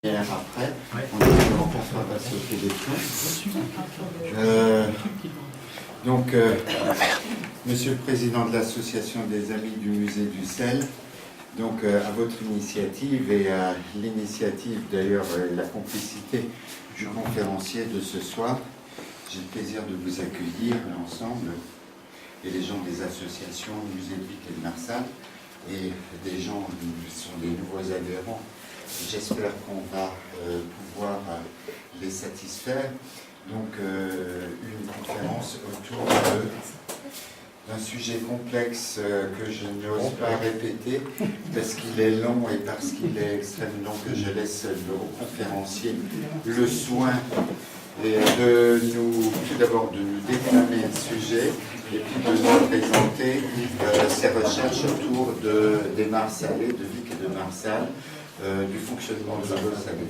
Après, on ne pas passer au téléphone. Monsieur le Président de l'Association des Amis du Musée du Sel, à votre initiative et à l'initiative d'ailleurs la complicité du conférencier de ce soir, j'ai le plaisir de vous accueillir l'ensemble et les gens des associations Musée de Vic et de Marsal et des gens qui sont des nouveaux adhérents. J'espère qu'on va pouvoir les satisfaire. Une conférence autour d'un sujet complexe que je n'ose pas répéter parce qu'il est long et parce qu'il est extrêmement long, que je laisse au conférencier le soin tout d'abord de nous déclamer le sujet et puis de nous présenter ses recherches autour des Marsalais, de Vic et de Marsal, du fonctionnement de l'eau salée.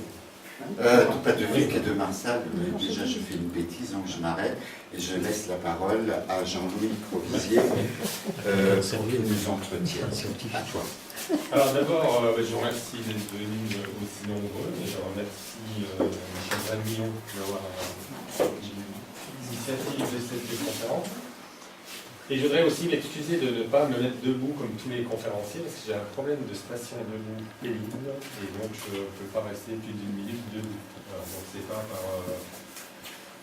Pas de Vic et de Marsal, déjà je fais une bêtise, donc je m'arrête et je laisse la parole à Jean-Louis Provisier pour qu'il nous entretienne. À toi. Alors d'abord, je vous remercie d'être venus aussi nombreux et je remercie Michel Millon d'avoir l'initiative de cette conférence. Et je voudrais aussi m'excuser de ne pas me mettre debout comme tous les conférenciers parce que j'ai un problème de station debout pénible et donc je ne peux pas rester plus d'une minute debout. Alors, donc c'est pas par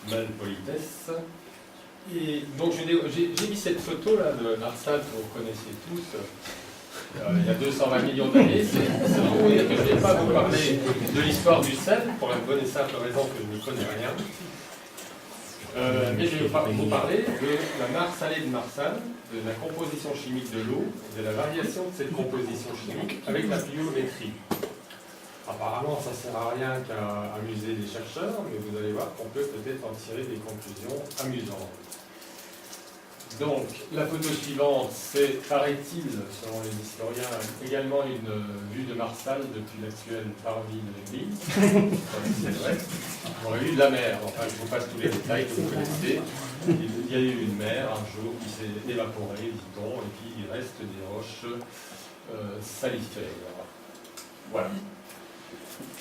malpolitesse. Et donc j'ai mis cette photo là de Marsal que vous connaissez tous. Il y a 220 millions d'années. C'est pour vous dire que je ne vais pas vous parler de l'histoire du sel pour la bonne et simple raison que je ne connais rien. Mais je vais vous parler de la mare salée de Marsal, de la composition chimique de l'eau, de la variation de cette composition chimique avec la pluviométrie. Apparemment, ça ne sert à rien qu'à amuser les chercheurs, mais vous allez voir qu'on peut peut-être en tirer des conclusions amusantes. Donc, la photo suivante, c'est, paraît-il, selon les historiens, également une vue de Marsal depuis l'actuel parvis de l'église. C'est vrai. On a eu de la mer, enfin je vous passe tous les détails que vous connaissez. Il y a eu une mer un jour qui s'est évaporée, dit-on, et puis il reste des roches salifères. Voilà.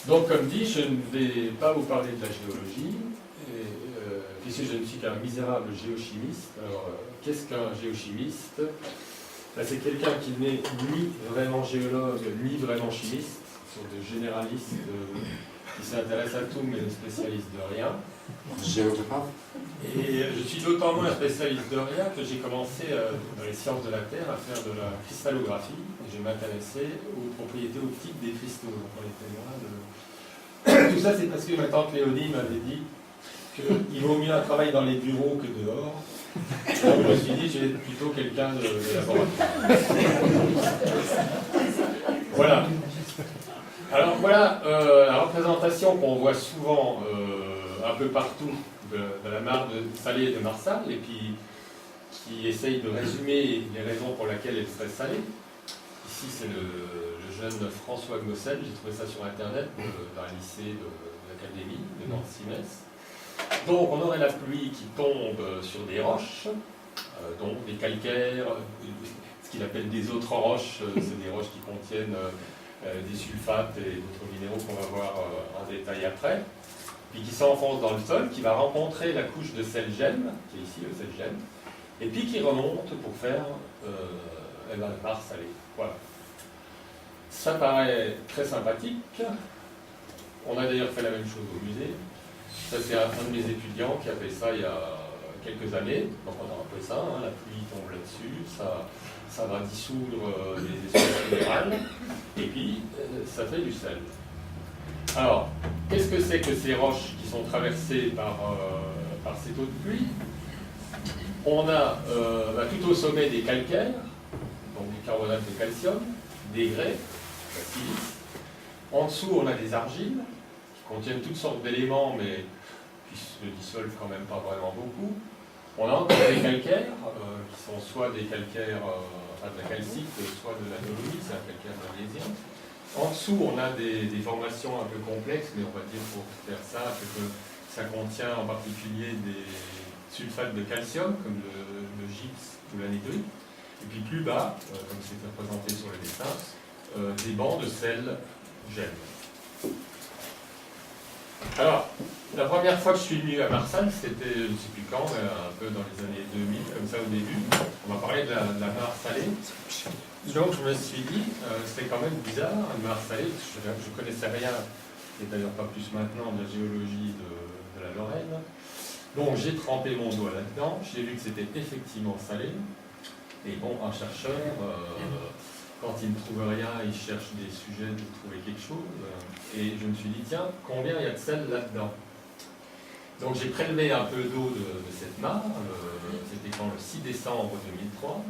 Donc comme dit, je ne vais pas vous parler de la géologie, puisque je ne suis qu'un misérable géochimiste. Alors, qu'est-ce qu'un géochimiste? C'est quelqu'un qui n'est ni vraiment géologue, ni vraiment chimiste. Ce sont des généralistes qui s'intéressent à tout, mais ne spécialisent de rien. Géographe. Et je suis d'autant moins spécialiste de rien que j'ai commencé dans les sciences de la Terre à faire de la cristallographie. Et je m'intéressais aux propriétés optiques des cristaux. Donc on était loin de... Tout ça, c'est parce que ma tante Léonie m'avait dit qu'il vaut mieux un travail dans les bureaux que dehors. Donc je me suis dit, j'ai plutôt quelqu'un de laboratoire. Voilà. Alors voilà la représentation qu'on voit souvent un peu partout de la mare salée de Marsal, et puis qui essaye de résumer les raisons pour lesquelles elle serait salée. Ici, c'est le jeune François Gossel, j'ai trouvé ça sur Internet, dans un lycée de l'académie de Nancy-Metz. Donc on aurait la pluie qui tombe sur des roches, donc des calcaires, ce qu'il appelle des autres roches, c'est des roches qui contiennent des sulfates et d'autres minéraux qu'on va voir en détail après, puis qui s'enfoncent dans le sol, qui va rencontrer la couche de sel gemme, qui est ici le sel gemme, et puis qui remonte pour faire la mare salée. Voilà. Ça paraît très sympathique. On a d'ailleurs fait la même chose au musée. Ça, c'est un de mes étudiants qui a fait ça il y a quelques années. Donc on a fait ça, hein, la pluie tombe là-dessus, ça va dissoudre les espèces minérales, et puis ça fait du sel. Alors, qu'est-ce que c'est que ces roches qui sont traversées par cette eau de pluie? On a tout au sommet des calcaires, donc du carbonate de calcium, des grès, la silice. En dessous, on a des argiles qui contiennent toutes sortes d'éléments, mais qui se dissolvent quand même pas vraiment beaucoup. On a encore des calcaires, qui sont soit des calcaires de la calcite, soit de la dolomite, c'est un calcaire magnésien. En dessous, on a des formations un peu complexes, mais on va dire pour faire ça, que ça contient en particulier des sulfates de calcium, comme le gypse ou l'anhydrite. Et puis plus bas, comme c'est représenté sur le dessin, des bancs de sel gemme. Alors, la première fois que je suis venu à Marsal, c'était, je ne sais plus quand, mais un peu dans les années 2000, comme ça au début. On m'a parlé de la mare salée. Donc je me suis dit, c'était quand même bizarre, une mare salée, je ne connaissais rien, et d'ailleurs pas plus maintenant, de la géologie de la Lorraine. Donc j'ai trempé mon doigt là-dedans, j'ai vu que c'était effectivement salé. Et bon, un chercheur, quand il ne trouve rien, il cherche des sujets pour trouver quelque chose. Et je me suis dit, tiens, combien il y a de sel là-dedans? Donc j'ai prélevé un peu d'eau de cette mare, c'était quand le 6 décembre 2003.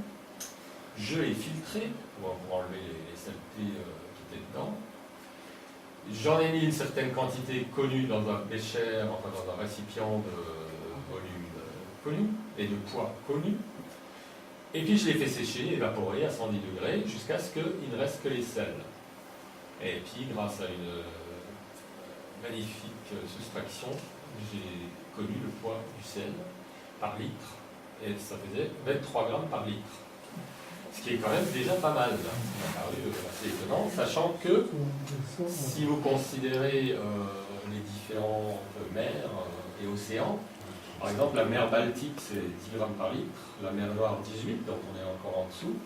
Je l'ai filtré pour enlever les saletés qui étaient dedans. J'en ai mis une certaine quantité connue dans un bécher, enfin dans un récipient de volume connu et de poids connu. Et puis je l'ai fait sécher, évaporer à 110 degrés jusqu'à ce qu'il ne reste que les sels. Et puis grâce à une magnifique soustraction, j'ai connu le poids du sel par litre. Et ça faisait 23 grammes par litre. Ce qui est quand même déjà pas mal. Ça m'a paru assez étonnant, sachant que si vous considérez les différentes mers et océans, par exemple la mer Baltique c'est 10 grammes par litre, la mer Noire 18, donc on est encore en dessous.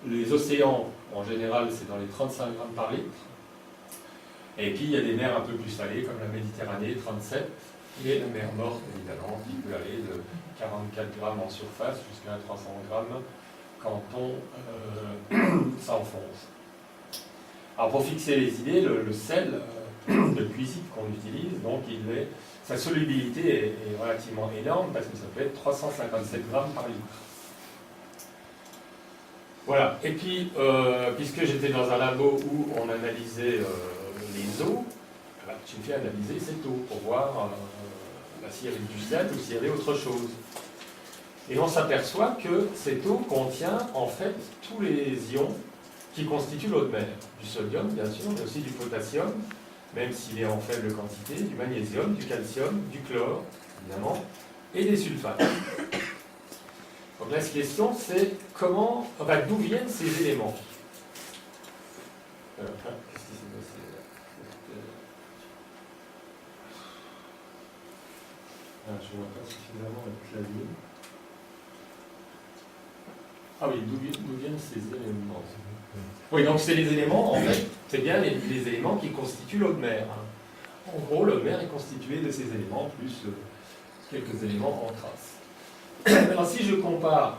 Les océans en général c'est dans les 35 grammes par litre. Et puis il y a des mers un peu plus salées comme la Méditerranée 37 et la mer Morte évidemment qui peut aller de 44 grammes en surface jusqu'à 300 grammes quand on s'enfonce. Alors pour fixer les idées, le sel de cuisine qu'on utilise, donc sa solubilité est relativement énorme parce que ça peut être 357 grammes par litre. Voilà, et puis puisque j'étais dans un labo où on analysait les eaux, j'ai fait analyser cette eau pour voir s'il y avait du sel ou s'il y avait autre chose. Et on s'aperçoit que cette eau contient en fait tous les ions qui constituent l'eau de mer. Du sodium, bien sûr, mais aussi du potassium, même s'il est en faible quantité, du magnésium, du calcium, du chlore, évidemment, et des sulfates. Donc la question, c'est d'où viennent ces éléments? Qu'est-ce qui s'est passé là? Je ne vois pas suffisamment le clavier. Ah oui, d'où viennent ces éléments? Oui, donc c'est les éléments, en fait, c'est bien les éléments qui constituent l'eau de mer. En gros, l'eau de mer est constituée de ces éléments, plus quelques éléments en trace. Alors si je compare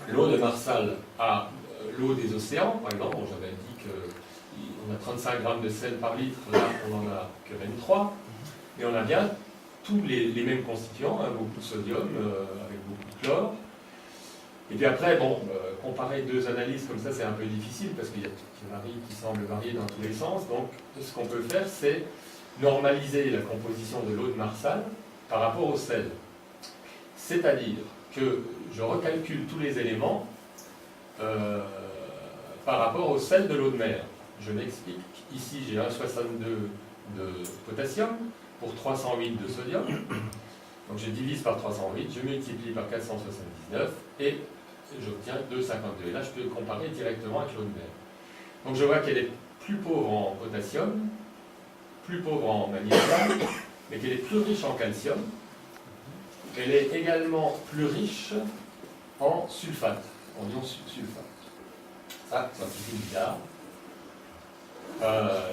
l'eau de Marsal à l'eau des océans, par exemple, j'avais dit qu'on a 35 grammes de sel par litre, là on n'en a que 23, mais on a bien tous les mêmes constituants, hein, beaucoup de sodium avec beaucoup de chlore. Et puis après, comparer deux analyses comme ça, c'est un peu difficile parce qu'il y a tout qui semble varier dans tous les sens. Donc, ce qu'on peut faire, c'est normaliser la composition de l'eau de Marsal par rapport au sel. C'est-à-dire que je recalcule tous les éléments par rapport au sel de l'eau de mer. Je m'explique. Ici, j'ai 1,62 de potassium pour 308 de sodium. Donc je divise par 308, je multiplie par 479 et j'obtiens 2,52. Et là, je peux comparer directement avec l'eau de mer. Donc je vois qu'elle est plus pauvre en potassium, plus pauvre en magnésium, mais qu'elle est plus riche en calcium. Elle est également plus riche en sulfate, en ion sulfate. Ça, c'est un petit peu bizarre.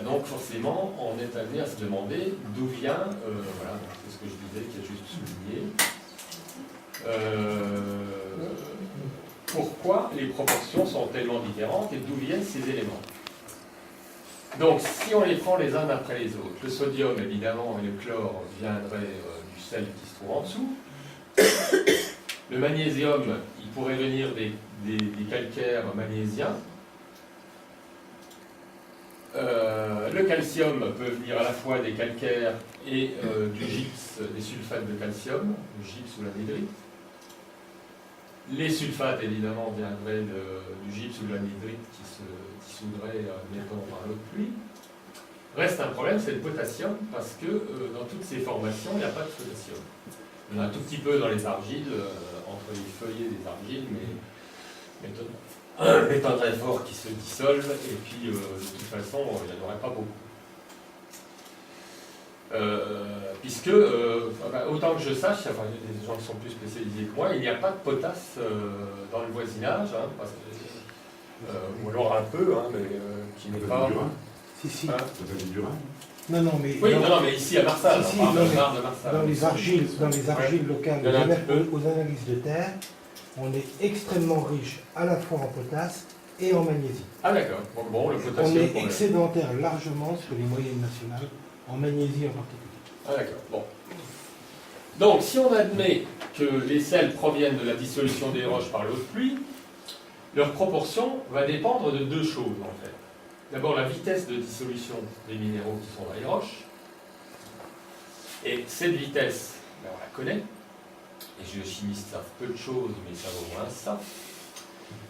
Donc forcément, on est amené à se demander d'où vient, voilà, c'est ce que je disais, qui est juste souligné, pourquoi les proportions sont tellement différentes et d'où viennent ces éléments. Donc si on les prend les uns après les autres, le sodium évidemment et le chlore viendraient du sel qui se trouve en dessous. Le magnésium, il pourrait venir des calcaires magnésiens. Le calcium peut venir à la fois des calcaires et du gypse, des sulfates de calcium, le gypse ou l'anhydrite. Les sulfates, évidemment, viendraient du gypse ou de l'anhydrite qui se dissoudrait, mettons, par l'eau de pluie. Reste un problème, c'est le potassium, parce que dans toutes ces formations, il n'y a pas de potassium. Il y en a un tout petit peu dans les argiles, entre les feuillets des argiles, mais méthode très fort qui se dissolvent, et puis de toute façon, il n'y en aurait pas beaucoup. puisque, autant que je sache, enfin, il y a des gens qui sont plus spécialisés que moi, il n'y a pas de potasse dans le voisinage, hein, ou alors un peu, hein, mais qui n'est pas... Si. Hein? Non, mais... Oui, non, mais ici à Marsal, Si, on parle dans de les- Marsal. Dans les argiles locales, Il y en a un petit peu. aux analyses de terre, on est extrêmement riche à la fois en potasse et en magnésie. Ah d'accord, donc bon, le On potassium... est excédentaire largement sur les moyennes nationales, en magnésie en particulier. Ah d'accord, bon. Donc, si on admet que les sels proviennent de la dissolution des roches par l'eau de pluie, leur proportion va dépendre de deux choses, en fait. D'abord, la vitesse de dissolution des minéraux qui sont dans les roches. Et cette vitesse, ben, on la connaît. Les géochimistes savent peu de choses, mais ça vaut moins ça.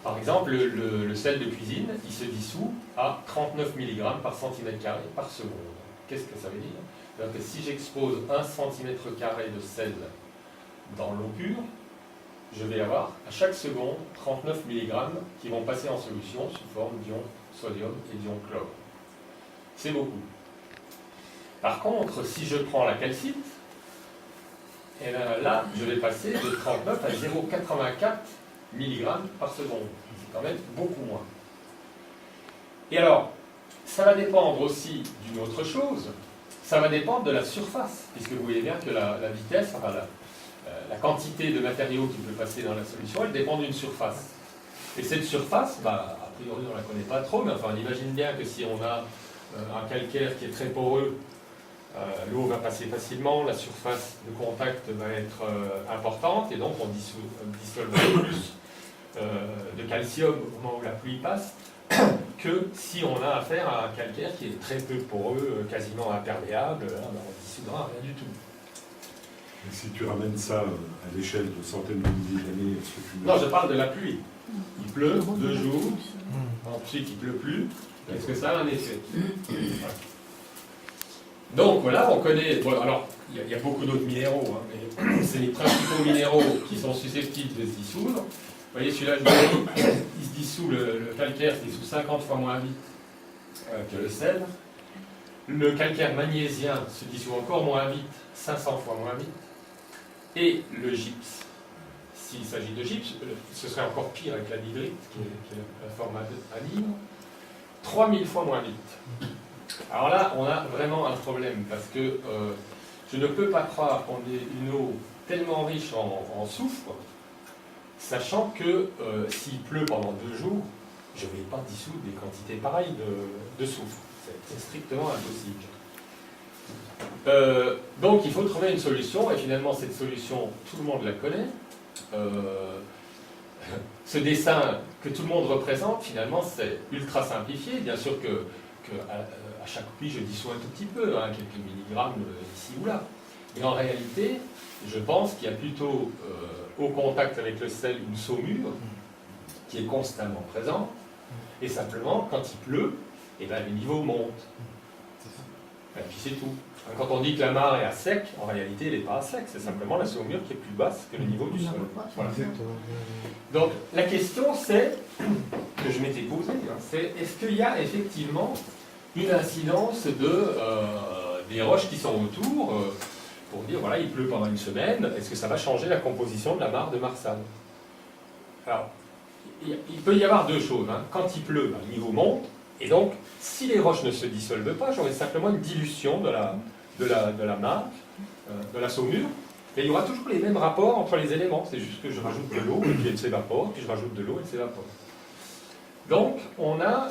Par exemple, le sel de cuisine, il se dissout à 39 mg par cm² par seconde. Qu'est-ce que ça veut dire? C'est-à-dire que si j'expose 1 cm² de sel dans l'eau pure, je vais avoir à chaque seconde 39 mg qui vont passer en solution sous forme d'ion sodium et d'ion chlore. C'est beaucoup. Par contre, si je prends la calcite, et là, je vais passer de 39 à 0,84 mg par seconde. C'est quand même beaucoup moins. Et alors, ça va dépendre aussi d'une autre chose. Ça va dépendre de la surface, puisque vous voyez bien que la vitesse, enfin la quantité de matériaux qui peut passer dans la solution, elle dépend d'une surface. Et cette surface, a priori on ne la connaît pas trop, mais enfin on imagine bien que si on a un calcaire qui est très poreux, l'eau va passer facilement, la surface de contact va être importante, et donc on dissolve plus de calcium au moment où la pluie passe, que si on a affaire à un calcaire qui est très peu poreux, quasiment imperméable, on dissoudra rien du tout. Et si tu ramènes ça à l'échelle de centaines de milliers d'années, est-ce que tu... Non, je parle de la pluie. Il pleut 2 jours, ensuite il ne pleut plus. Est-ce que ça a un effet? Voilà. Donc voilà, on connaît... Bon, alors, il y a beaucoup d'autres minéraux, hein, mais c'est les principaux minéraux qui sont susceptibles de se dissoudre. Vous voyez, celui-là, il se dissout, le calcaire se dissout 50 fois moins vite que le sel. Le calcaire magnésien se dissout encore moins vite, 500 fois moins vite. Et le gypse, s'il s'agit de gypse, ce serait encore pire avec la digrite, qui est la forme anime, 3000 fois moins vite. Alors là, on a vraiment un problème, parce que je ne peux pas croire qu'on ait une eau tellement riche en soufre, sachant que s'il pleut pendant 2 jours, je ne vais pas dissoudre des quantités pareilles de soufre. C'est strictement impossible. Donc il faut trouver une solution, et finalement cette solution, tout le monde la connaît. Ce dessin que tout le monde représente, finalement, c'est ultra simplifié. Bien sûr que à chaque pluie, je dissous un tout petit peu, hein, quelques milligrammes ici ou là. Mais en réalité, je pense qu'il y a plutôt au contact avec le sel une saumure qui est constamment présente, et simplement, quand il pleut, eh ben, le niveau monte. Et puis c'est tout. Quand on dit que la mare est à sec, en réalité, elle n'est pas à sec, c'est simplement la saumure qui est plus basse que le niveau du sol. Voilà. Donc, la question, c'est, que je m'étais posée, hein, c'est est-ce qu'il y a effectivement une incidence des roches qui sont autour, pour dire, voilà, il pleut pendant une semaine, est-ce que ça va changer la composition de la mare de Marsal? Alors, il peut y avoir deux choses. Hein. Quand il pleut, le niveau monte, et donc, si les roches ne se dissolvent pas, j'aurai simplement une dilution de la mare, de la saumure, et il y aura toujours les mêmes rapports entre les éléments. C'est juste que je rajoute de l'eau, et puis elle s'évapore, puis je rajoute de l'eau, elle s'évapore. Donc, on a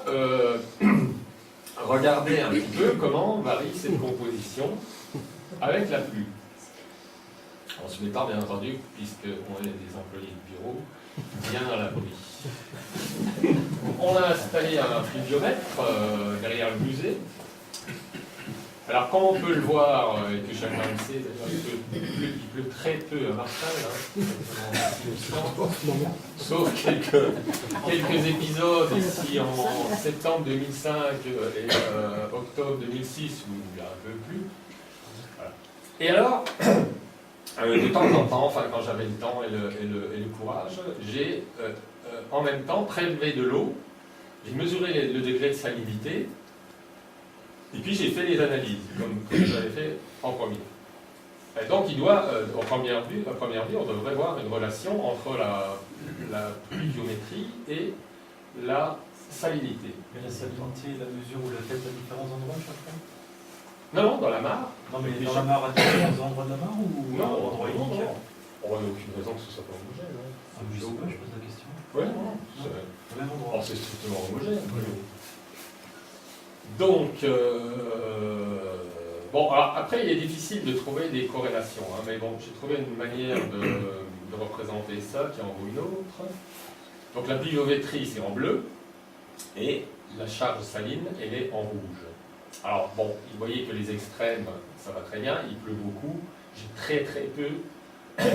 regardé un petit peu comment varie cette composition avec la pluie. On se prépare, bien entendu, puisqu'on est des employés de bureau, bien à l'abri. On a installé un pluviomètre derrière le musée. Alors, comme on peut le voir, et que chacun le sait, il pleut très peu à Marsal, hein, sauf quelques épisodes ici en septembre 2005 et octobre 2006, où il y a un peu plus. Voilà. Et alors, de temps en temps, enfin quand j'avais le temps et le courage, j'ai en même temps prélevé de l'eau, j'ai mesuré le degré de salinité, Et puis j'ai fait les analyses, comme j'avais fait en premier. Et donc il doit, en première vue, on devrait voir une relation entre la pluviométrie et la salinité. Mais la salinité, la mesure où la tête à différents endroits chaque fois? Non, dans la mare. Non, mais dans la mare à différents endroits de la mare ou Non, à un endroit unique? On n'a aucune raison que ce soit pas homogène. Hein. Ah, je sais pas, je pose la question. Ouais, non, Au même endroit. c'est strictement homogène. Donc, bon, alors après, il est difficile de trouver des corrélations, hein, mais bon, j'ai trouvé une manière de représenter ça qui en vaut une autre. Donc, la pluviométrie, c'est en bleu, et la charge saline, elle est en rouge. Alors, bon, vous voyez que les extrêmes, ça va très bien, il pleut beaucoup, j'ai très très peu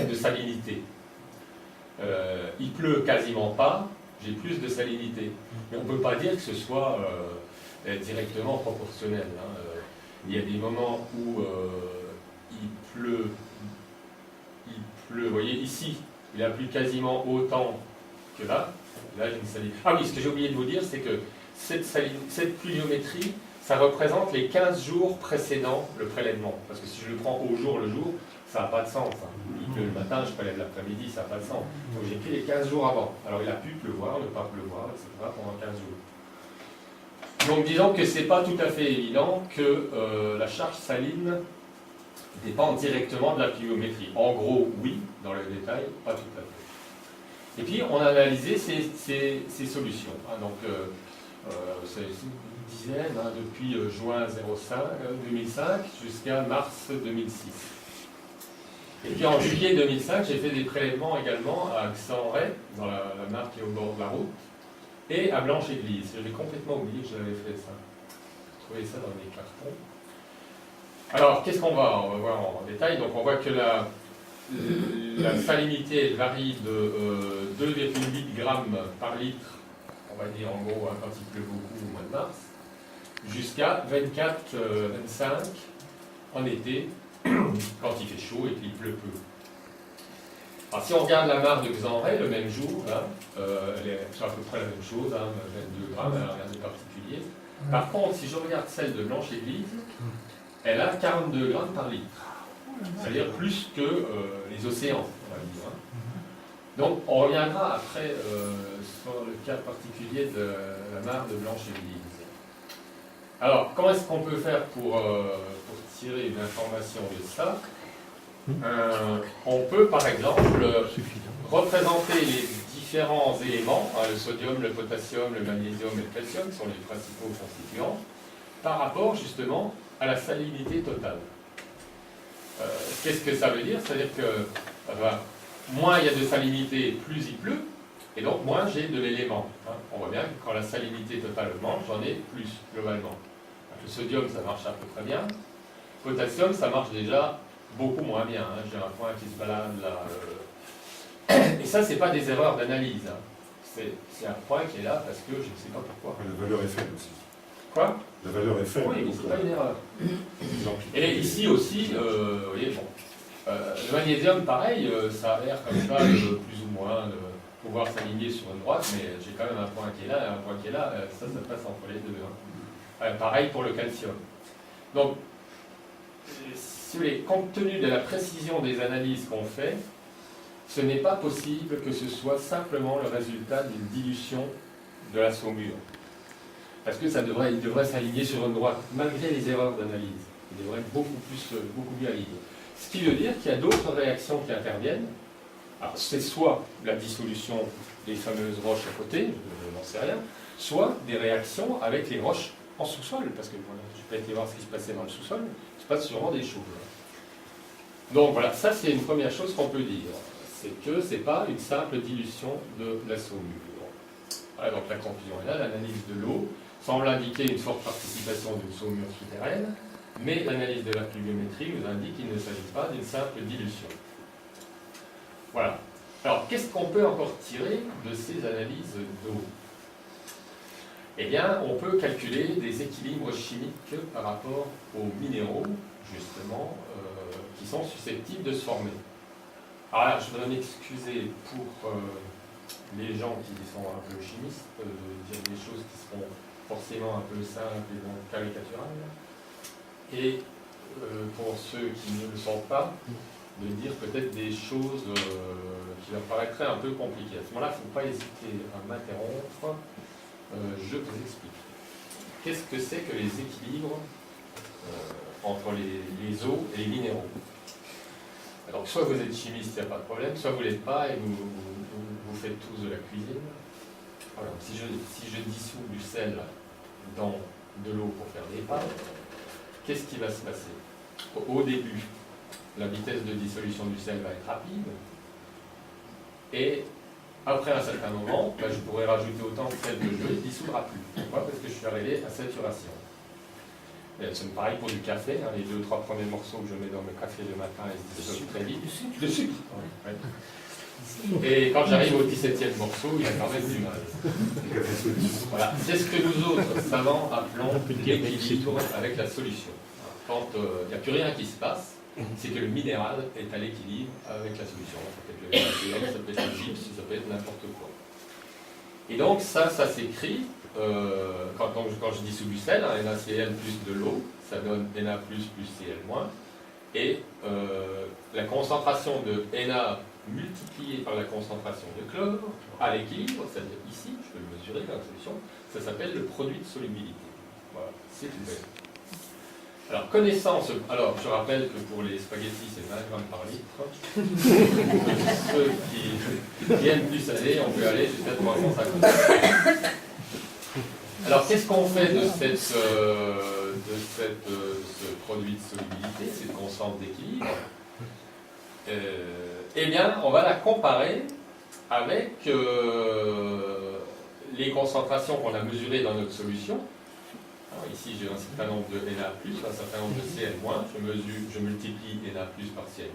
de salinité. Il pleut quasiment pas, j'ai plus de salinité. Mais on ne peut pas dire que ce soit directement proportionnel. Hein. Il y a des moments où il pleut, vous voyez ici, il a plu quasiment autant que là. Là, j'ai une salinité. Ah oui, ce que j'ai oublié de vous dire, c'est que cette pluviométrie, ça représente les 15 jours précédant le prélèvement. Parce que si je le prends au jour le jour, ça n'a pas de sens. Hein. Il pleut le matin, je prélève l'après-midi, ça n'a pas de sens. Donc j'ai pris les 15 jours avant. Alors il a pu pleuvoir, ne pas pleuvoir, etc. pendant 15 jours. Donc disons que ce n'est pas tout à fait évident que la charge saline dépend directement de la pluviométrie. En gros, oui, dans le détail, pas tout à fait. Et puis on a analysé ces solutions. Hein. Donc c'est une dizaine, hein, depuis juin 2005 jusqu'à mars 2006. Et puis en juillet 2005, j'ai fait des prélèvements également à Xanray, dans la mare qui est au bord de la route, et à Blanche-Église. J'ai complètement oublié que j'avais fait ça. J'ai trouvé ça dans mes cartons. Alors, qu'est-ce qu'on va voir en détail? Donc on voit que la salinité elle varie de 2,8 grammes par litre, on va dire en gros hein, quand il pleut beaucoup au mois de mars, jusqu'à 24-25 en été, quand il fait chaud et qu'il pleut peu. Alors si on regarde la mare de Xanray, le même jour, hein, c'est à peu près la même chose, hein, 22 grammes, elle n'a rien de particulier. Par contre, si je regarde celle de Blanche-Église, elle a 42 grammes par litre. C'est-à-dire plus que les océans, on va dire. Hein. Donc on reviendra après sur le cas particulier de la mare de Blanche-Église. Alors, comment est-ce qu'on peut faire pour tirer une information de ça? On peut, par exemple, représenter les différents éléments, hein, le sodium, le potassium, le magnésium et le calcium, qui sont les principaux constituants, par rapport justement à la salinité totale. Qu'est-ce que ça veut dire? C'est-à-dire que moins il y a de salinité, plus il pleut, et donc moins j'ai de l'élément. Hein. On voit bien que quand la salinité totale augmente, j'en ai plus globalement. Le sodium, ça marche à peu près bien. Le potassium, ça marche déjà beaucoup moins bien. Hein. J'ai un point qui se balade là. Et ça, c'est pas des erreurs d'analyse. Hein. C'est un point qui est là parce que je ne sais pas pourquoi. La valeur est faible aussi. Quoi? La valeur est faible. Oui, mais c'est pas une erreur. Et ici aussi, vous voyez, bon, le magnésium, pareil, ça a l'air comme ça, plus ou moins, de pouvoir s'aligner sur une droite, mais j'ai quand même un point qui est là et un point qui est là, ça passe entre les deux. Hein. Pareil pour le calcium. Donc, si vous voulez, compte tenu de la précision des analyses qu'on fait, ce n'est pas possible que ce soit simplement le résultat d'une dilution de la saumure. Parce que il devrait s'aligner sur une droite, malgré les erreurs d'analyse. Il devrait être beaucoup mieux aligné. Ce qui veut dire qu'il y a d'autres réactions qui interviennent. Alors, c'est soit la dissolution des fameuses roches à côté, je n'en sais rien, soit des réactions avec les roches en sous-sol, parce que voilà, je n'ai pas été voir ce qui se passait dans le sous-sol, il se passe sûrement des choses. Donc voilà, ça c'est une première chose qu'on peut dire, c'est que ce n'est pas une simple dilution de la saumure. Voilà, donc la conclusion est là, l'analyse de l'eau semble indiquer une forte participation d'une saumure souterraine, mais l'analyse de la pluviométrie nous indique qu'il ne s'agit pas d'une simple dilution. Voilà. Alors, qu'est-ce qu'on peut encore tirer de ces analyses d'eau? Eh bien, on peut calculer des équilibres chimiques par rapport aux minéraux, justement, qui sont susceptibles de se former. Alors là, je voudrais m'excuser pour les gens qui sont un peu chimistes, de dire des choses qui seront forcément un peu simple et donc caricatural. Et pour ceux qui ne le sont pas, de dire peut-être des choses qui leur paraîtraient un peu compliquées. À ce moment-là, il ne faut pas hésiter à m'interrompre. Je vous explique. Qu'est-ce que c'est que les équilibres entre les eaux et les minéraux? Alors, soit vous êtes chimiste, il n'y a pas de problème, soit vous ne l'êtes pas et vous faites tous de la cuisine. Alors, si je dissous du sel dans de l'eau pour faire des pâtes, qu'est-ce qui va se passer? Au début, la vitesse de dissolution du sel va être rapide, et après un certain moment, je pourrais rajouter autant de sel que je veux, il ne dissoudra plus. Pourquoi? Parce que je suis arrivé à saturation. C'est pareil pour du café, hein, les 2-3 premiers morceaux que je mets dans le café le matin, ils se dissolvent très vite. De sucre. Ouais. Et quand j'arrive au 17e morceau, il y a quand même du mal. Voilà. C'est ce que nous autres savants appelons l'équilibre avec la solution. Quand il n'y a plus rien qui se passe, c'est que le minéral est à l'équilibre avec la solution. Ça peut être le NaCl, ça peut être le gypse, ça peut être n'importe quoi. Et donc ça s'écrit, quand je dissous du sel, hein, NaCl plus de l'eau, ça donne Na plus Cl moins. Et la concentration de Na multipliée par la concentration de chlore à l'équilibre, c'est-à-dire ici, je peux le mesurer dans la solution, ça s'appelle le produit de solubilité. Voilà, c'est tout bête. Alors, alors je rappelle que pour les spaghettis, c'est 20 grammes par litre. Ceux qui aiment plus salé, on peut aller jusqu'à 350. Alors, qu'est-ce qu'on fait de ce produit de solubilité, cette constante d'équilibre? Eh bien, on va la comparer avec les concentrations qu'on a mesurées dans notre solution. Alors ici, j'ai un certain nombre de Na+, un certain nombre de Cl-, je multiplie Na+, par Cl-,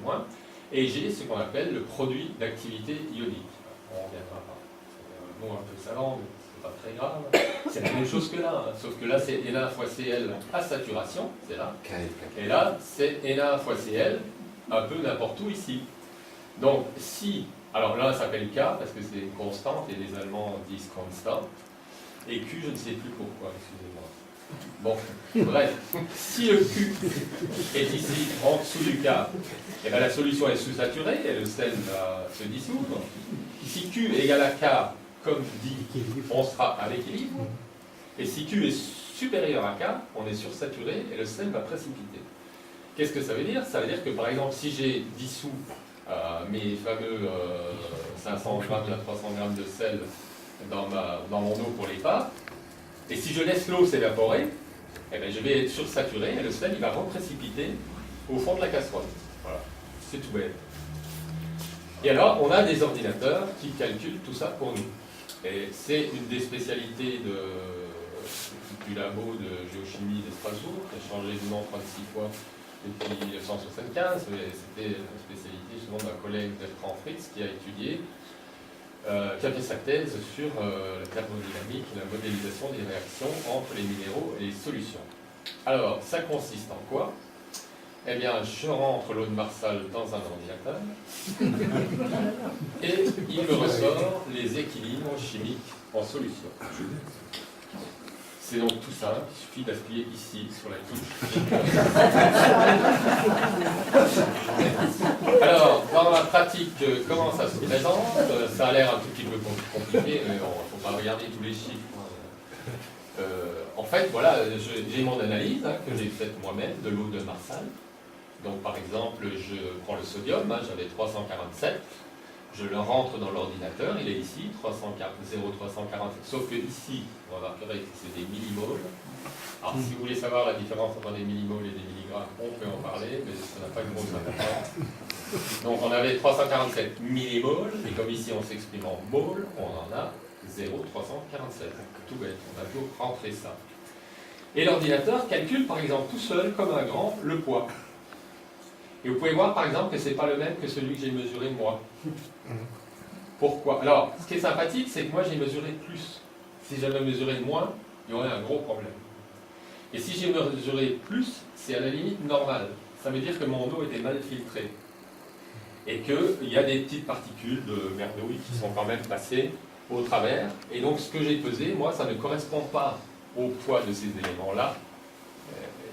et j'ai ce qu'on appelle le produit d'activité ionique. On ne reviendra pas. C'est un mot un peu savant, mais c'est pas très grave. C'est la même chose que là, hein, sauf que là, c'est Na fois Cl à saturation, c'est là. Et là, c'est Na fois Cl, un peu n'importe où ici. Donc, alors là, ça s'appelle K, parce que c'est une constante, et les Allemands disent constant, et Q, je ne sais plus pourquoi, excusez-moi. Bon, bref, si le Q est ici, en dessous du K, et bien la solution est sous-saturée, et le sel va se dissoudre. Si Q égale à K, comme dit, on sera à l'équilibre, et si Q est supérieur à K, on est sursaturé, et le sel va précipiter. Qu'est-ce que ça veut dire? Ça veut dire que, par exemple, si j'ai dissous mes fameux 500 grammes à 300 grammes de sel dans mon eau pour les pâtes, et si je laisse l'eau s'évaporer, eh bien, je vais être sursaturé et le sel il va reprécipiter au fond de la casserole. Voilà, c'est tout bête. Et alors, on a des ordinateurs qui calculent tout ça pour nous. Et c'est une des spécialités du labo de géochimie de Strasbourg, qui a changé de nom 36 fois depuis 1975, mais c'était une spécialité justement d'un collègue Bertrand Fritz qui a étudié, qui a fait sa thèse sur la thermodynamique et la modélisation des réactions entre les minéraux et les solutions. Alors, ça consiste en quoi? Eh bien, je rentre l'eau de Marsal dans un ordinateur et il me ressort les équilibres chimiques en solution. C'est donc tout simple, il suffit d'appuyer ici sur la touche. Alors, dans la pratique, comment ça se présente? Ça a l'air un tout petit peu compliqué, mais il ne faut pas regarder tous les chiffres. En fait, voilà, j'ai mon analyse que j'ai faite moi-même de l'eau de Marsal. Donc, par exemple, je prends le sodium, j'avais 347. Je le rentre dans l'ordinateur, il est ici, 0,340, sauf que ici, vous remarquerez que c'est des millimoles. Alors si vous voulez savoir la différence entre des millimoles et des milligrammes, on peut en parler, mais ça n'a pas de grosse importance. Donc on avait 347 millimoles, et comme ici on s'exprime en moles, on en a 0,347. Tout bête, on a toujours rentré ça. Et l'ordinateur calcule par exemple tout seul, comme un grand, le poids. Et vous pouvez voir par exemple que ce n'est pas le même que celui que j'ai mesuré moi. Pourquoi? Alors, ce qui est sympathique, c'est que moi j'ai mesuré plus. Si j'avais mesuré moins, il y aurait un gros problème. Et si j'ai mesuré plus, c'est à la limite normal. Ça veut dire que mon eau était mal filtrée. Et qu'il y a des petites particules de merdouille qui sont quand même passées au travers. Et donc ce que j'ai pesé, moi, ça ne correspond pas au poids de ces éléments-là.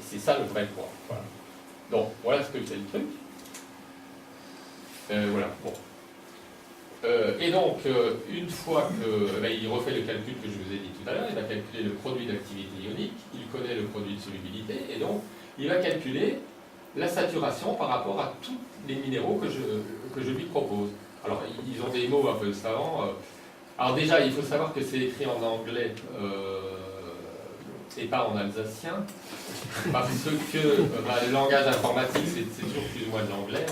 C'est ça le vrai poids. Voilà. Donc, voilà ce que c'est le truc. Voilà, bon. Et donc, une fois il refait le calcul que je vous ai dit tout à l'heure, il va calculer le produit d'activité ionique, il connaît le produit de solubilité, et donc, il va calculer la saturation par rapport à tous les minéraux que je lui propose. Alors, ils ont des mots un peu savants. Alors déjà, il faut savoir que c'est écrit en anglais et pas en alsacien, parce que le langage informatique, c'est toujours plus ou moins de l'anglais.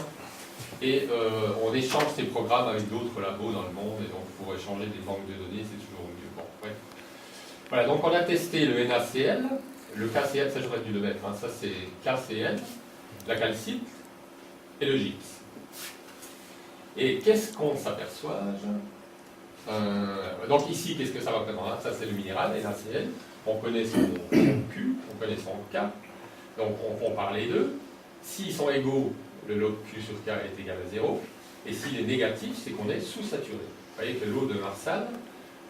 Et on échange ces programmes avec d'autres labos dans le monde, et donc pour échanger des banques de données, c'est toujours mieux. Bon, ouais. Voilà, donc on a testé le NaCl, le KCl, ça j'aurais dû le mettre, hein, ça c'est KCl, la calcite et le gypse. Et qu'est-ce qu'on s'aperçoit? Donc ici, qu'est-ce que ça représente? Ça c'est le minéral, NaCl, on connaît son Q, on connaît son K, donc on compare les deux. S'ils sont égaux, le log Q sur K est égal à 0, et s'il est négatif, c'est qu'on est sous-saturé. Vous voyez que l'eau de Marsal,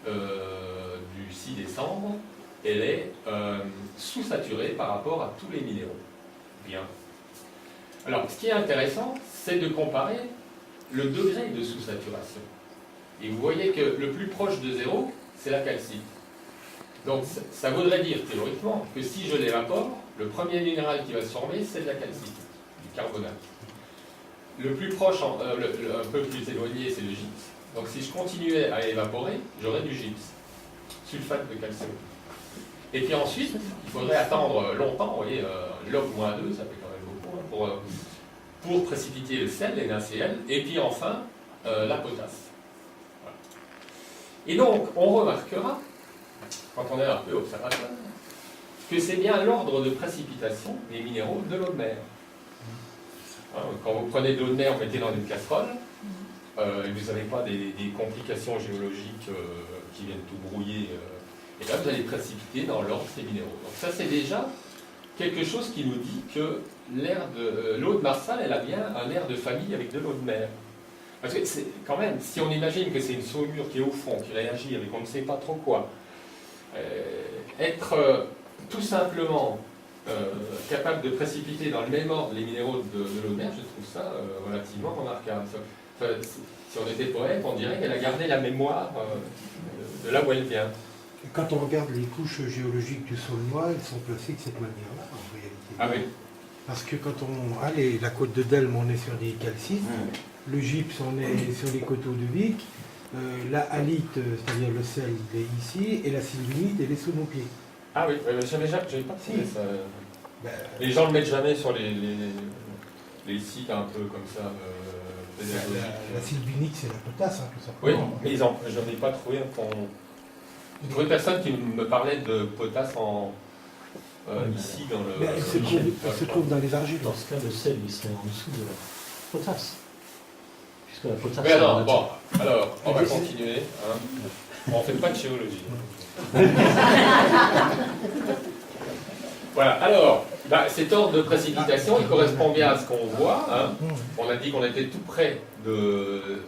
du 6 décembre, elle est sous-saturée par rapport à tous les minéraux. Bien. Alors, ce qui est intéressant, c'est de comparer le degré de sous-saturation. Et vous voyez que le plus proche de 0, c'est la calcite. Donc, ça voudrait dire, théoriquement, que si je l'évapore, le premier minéral qui va se former, c'est de la calcite, du carbonate. Le plus proche, un peu plus éloigné, c'est le gypse. Donc si je continuais à évaporer, j'aurais du gypse, sulfate de calcium. Et puis ensuite, il faudrait attendre longtemps, vous voyez, log moins 2, ça fait quand même beaucoup, hein, pour précipiter le sel, les NaCl, et puis enfin, la potasse. Voilà. Et donc, on remarquera, quand on est un peu observateur, que c'est bien l'ordre de précipitation des minéraux de l'eau de mer. Quand vous prenez de l'eau de mer, vous mettez dans une casserole, et vous n'avez pas des complications géologiques qui viennent tout brouiller, et là vous allez précipiter dans l'ordre ces minéraux. Donc ça c'est déjà quelque chose qui nous dit que l'eau de Marsal, elle a bien un air de famille avec de l'eau de mer. Parce que c'est quand même, si on imagine que c'est une saumure qui est au fond, qui réagit avec on ne sait pas trop quoi, être tout simplement capable de précipiter dans le même ordre les minéraux de l'eau de mer, je trouve ça relativement remarquable. Si on était poète, on dirait qu'elle a gardé la mémoire de là où elle vient. Et quand on regarde les couches géologiques du Saulnois, elles sont placées de cette manière-là, en réalité. Ah oui. Parce que quand on a la côte de Delme, on est sur des calcites, le gypse, on est sur les coteaux de Vic, la halite, c'est-à-dire le sel, il est ici, et la sylvinite, elle est sous nos pieds. Ah oui, j'avais pas trouvé ça. Ben, Les gens ne le mettent jamais sur les sites un peu comme ça. la sylvinite, c'est la potasse, hein, tout Oui, simplement. mais j'en ai pas trouvé. J'ai trouvé personne qui me parlait de potasse ici dans le. Mais elle se trouve dans les argiles. Dans ce cas, le sel, il serait en dessous de la potasse. Puisque la potasse... Mais alors, bon, alors, on va continuer. Hein. On ne fait pas de géologie. Voilà, alors, cet ordre de précipitation, il correspond bien à ce qu'on voit. Hein. On a dit qu'on était tout près de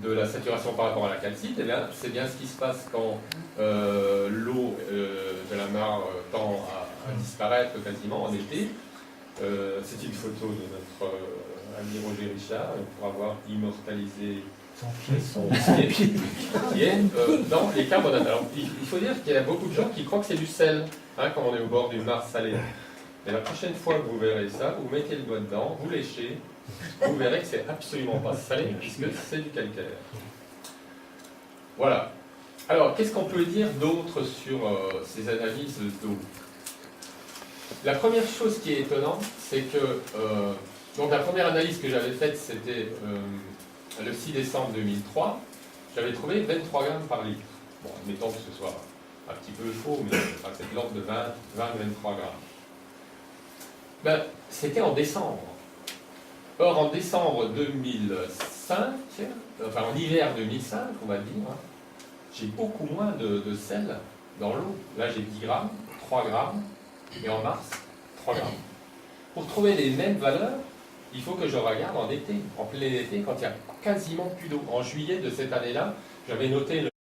la saturation par rapport à la calcite. Et bien, c'est bien ce qui se passe quand l'eau de la mare tend à disparaître quasiment en été. C'est une photo de notre ami Roger Richard, pour avoir immortalisé son pied, qui est dans les carbonates. Alors, il faut dire qu'il y a beaucoup de gens qui croient que c'est du sel, hein, quand on est au bord d'une mare salée. Mais la prochaine fois que vous verrez ça, vous mettez le doigt dedans, vous léchez, vous verrez que c'est absolument pas salé, puisque c'est du calcaire. Voilà. Alors, qu'est-ce qu'on peut dire d'autre sur ces analyses d'eau? La première chose qui est étonnante, c'est que donc la première analyse que j'avais faite, c'était le 6 décembre 2003. J'avais trouvé 23 grammes par litre. Bon, admettons que ce soit un petit peu faux, mais c'est de l'ordre de 20-23 grammes. Ben, c'était en décembre. Or, en décembre 2005, enfin en hiver 2005, on va dire, hein, j'ai beaucoup moins de sel dans l'eau. Là, j'ai 10 grammes, 3 grammes, et en mars, 3 grammes. Pour trouver les mêmes valeurs, il faut que je regarde en été, en plein été, quand il y a quasiment plus d'eau. En juillet de cette année-là, j'avais noté